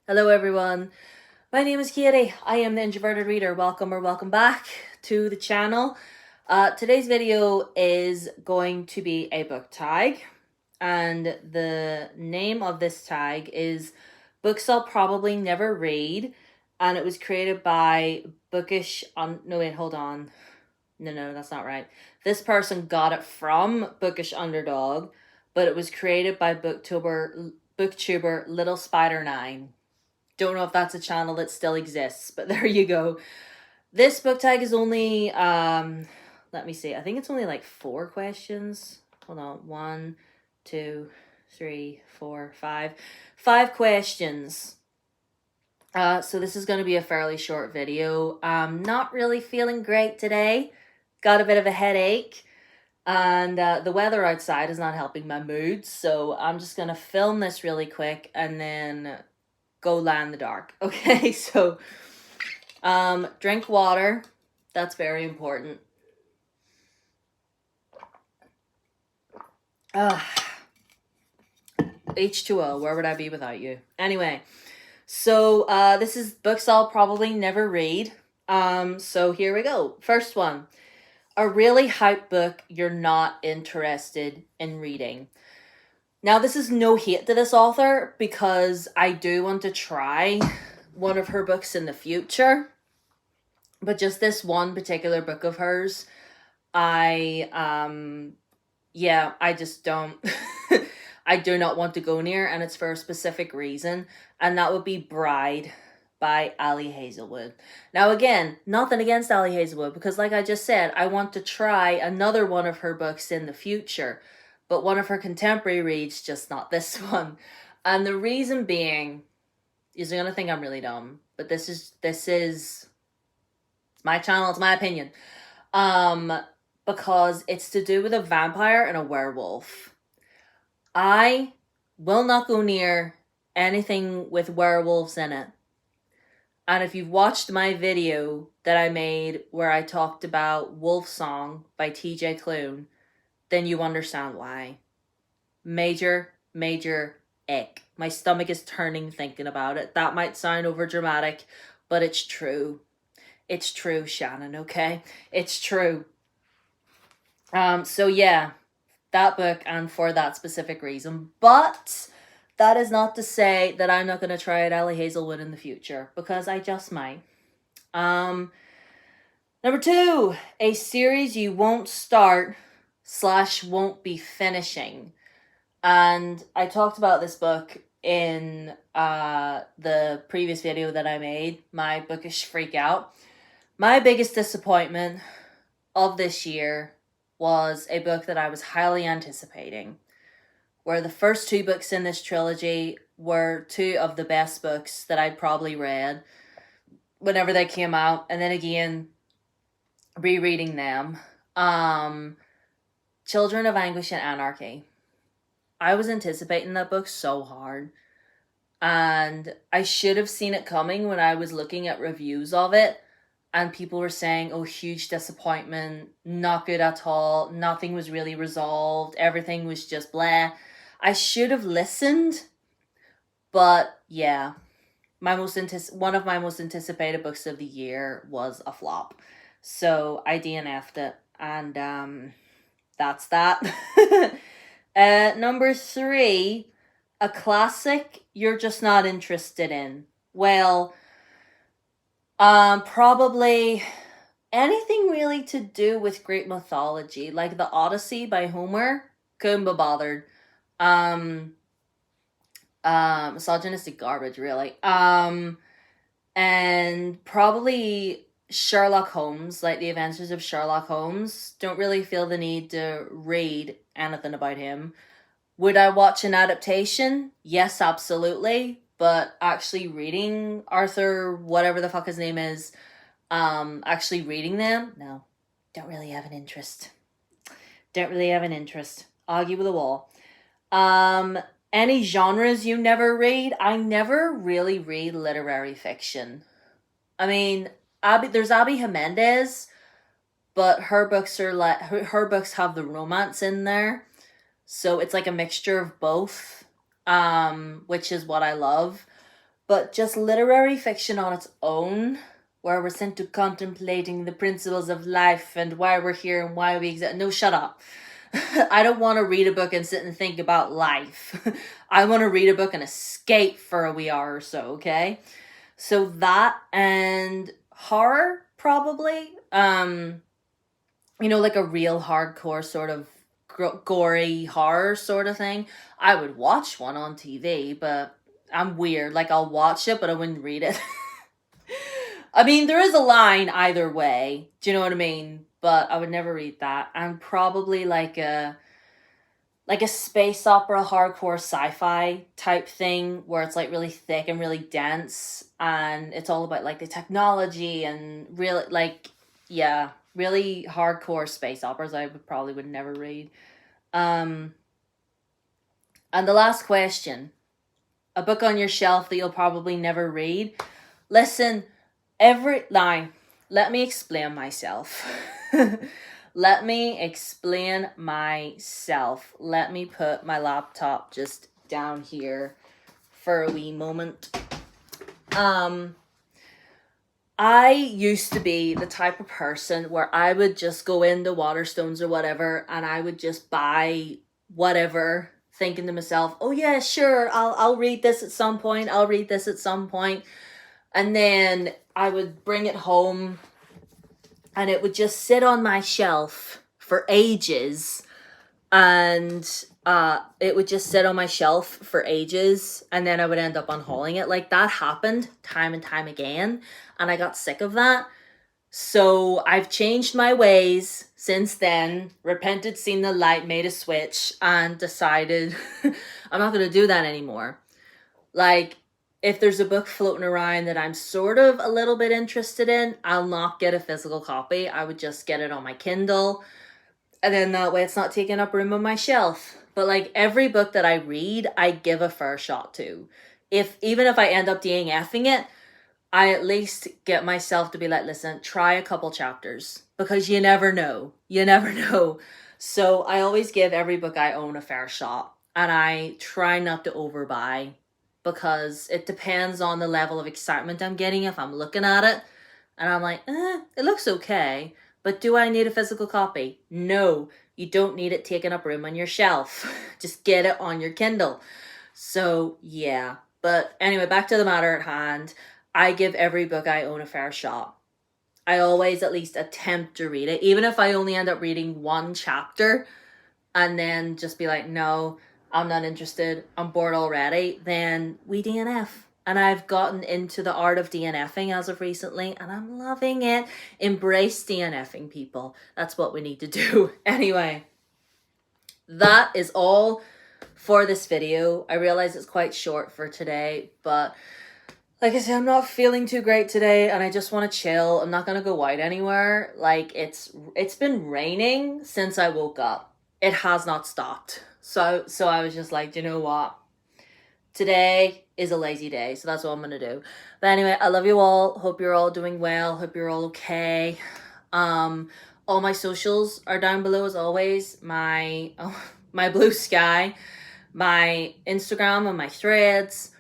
Hello everyone, my name is Katie. I am the Introverted Reader. Welcome or welcome back to the channel. Today's video is going to be a book tag, and the name of this tag is Books I'll Probably Never Read, and it was created by Bookish... no wait, hold on. No, that's not right. This person got it from Bookish Underdog, but it was created by booktuber Little Spider 9. Don't know if that's a channel that still exists, but there you go. This book tag is only, let me see. I think it's only like 4 questions. Hold on. 1, 2, 3, 4, 5. 5 questions. So this is going to be a fairly short video. I'm not really feeling great today. Got a bit of a headache. And the weather outside is not helping my mood. So I'm just going to film this really quick and then go lie in the dark. Okay, so drink water. That's very important. H2O, where would I be without you? Anyway, so this is books I'll probably never read. So here we go. First one. A really hype book you're not interested in reading. Now, this is no hate to this author because I do want to try one of her books in the future. But just this one particular book of hers, I just don't, I do not want to go near, and it's for a specific reason, and that would be Bride by Ali Hazelwood. Now, again, nothing against Ali Hazelwood, because like I just said, I want to try another one of her books in the future. But one of her contemporary reads, just not this one. And the reason being, you're going to think I'm really dumb, but this is it's my channel, it's my opinion. Because it's to do with a vampire and a werewolf. I will not go near anything with werewolves in it. And if you've watched my video that I made where I talked about Wolf Song by TJ Klune, then you understand why. Major ick. My stomach is turning thinking about it. That might sound over dramatic, but it's true. It's true, Shannon, okay? It's true. So yeah, that book, and for that specific reason. But that is not to say that I'm not going to try out Ali Hazelwood in the future, because I just might. Number 2, a series you won't start / won't be finishing. And I talked about this book in the previous video that I made, my bookish freak out. My biggest disappointment of this year was a book that I was highly anticipating, where the first 2 books in this trilogy were 2 of the best books that I'd probably read whenever they came out, and then again rereading them. Children of Anguish and Anarchy. I was anticipating that book so hard, and I should have seen it coming when I was looking at reviews of it, and people were saying, oh, huge disappointment, not good at all, nothing was really resolved, everything was just blah. I should have listened, but yeah, one of my most anticipated books of the year was a flop. So I DNF'd it, and that's that. Number 3, a classic you're just not interested in. Well, probably anything really to do with Greek mythology, like the Odyssey by Homer. Couldn't be bothered. Misogynistic garbage, really. And probably Sherlock Holmes, like the Adventures of Sherlock Holmes. Don't really feel the need to read anything about him. Would I watch an adaptation? Yes, absolutely. But actually reading Arthur, whatever the fuck his name is, actually reading them, no. Don't really have an interest. Argue with a wall. Any genres you never read? I never really read literary fiction. I mean, there's Abby Jimenez, but her books have the romance in there, so it's like a mixture of both, which is what I love. But just literary fiction on its own, where we're sent to contemplating the principles of life and why we're here and why we exist. No, shut up. I don't want to read a book and sit and think about life. I want to read a book and escape for a wee hour or so, okay? So that and horror, probably. Like a real hardcore sort of gory horror sort of thing. I would watch one on TV, but I'm weird. Like, I'll watch it, but I wouldn't read it. I mean, there is a line either way. Do you know what I mean? But I would never read that. I'm probably like a space opera, hardcore sci-fi type thing where it's like really thick and really dense, and it's all about like the technology and really really hardcore space operas I would never read. And the last question, a book on your shelf that you'll probably never read. Listen, let me explain myself. Let me explain myself. Let me put my laptop just down here for a wee moment. I used to be the type of person where I would just go into Waterstones or whatever, and I would just buy whatever, thinking to myself, oh yeah, sure, I'll read this at some point. I'll read this at some point. And then I would bring it home and it would just sit on my shelf for ages. And it would just sit on my shelf for ages, and then I would end up unhauling it. Like, that happened time and time again, and I got sick of that. So I've changed my ways since then, repented, seen the light, made a switch, and decided I'm not going to do that anymore. Like, if there's a book floating around that I'm sort of a little bit interested in, I'll not get a physical copy. I would just get it on my Kindle. And then that way it's not taking up room on my shelf. But like, every book that I read, I give a fair shot to. Even if I end up DNFing it, I at least get myself to be like, listen, try a couple chapters. Because you never know. You never know. So I always give every book I own a fair shot. And I try not to overbuy. Because it depends on the level of excitement I'm getting if I'm looking at it. And I'm like, it looks okay. But do I need a physical copy? No, you don't need it taking up room on your shelf. Just get it on your Kindle. So, yeah. But anyway, back to the matter at hand. I give every book I own a fair shot. I always at least attempt to read it. Even if I only end up reading one chapter and then just be like, no, I'm not interested, I'm bored already, then we DNF. And I've gotten into the art of DNFing as of recently, and I'm loving it. Embrace DNFing, people. That's what we need to do. Anyway, that is all for this video. I realize it's quite short for today, but like I said, I'm not feeling too great today, and I just want to chill. I'm not going to go out anywhere. Like, it's been raining since I woke up. It has not stopped. So I was just like, you know what? Today is a lazy day, so that's what I'm gonna do. But anyway, I love you all. Hope you're all doing well. Hope you're all okay. All my socials are down below as always. My Blue Sky, my Instagram and my Threads,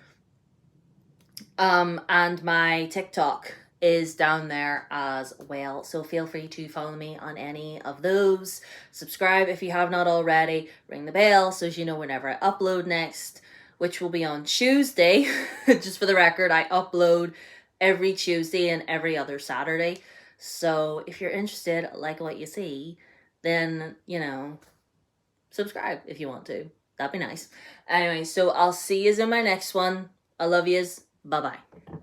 and my TikTok is down there as well. So feel free to follow me on any of those. Subscribe if you have not already. Ring the bell so as you know whenever I upload next, which will be on Tuesday. Just for the record, I upload every Tuesday and every other Saturday. So if you're interested, like what you see, then, subscribe if you want to. That'd be nice. Anyway, so I'll see yous in my next one. I love yous. Bye-bye.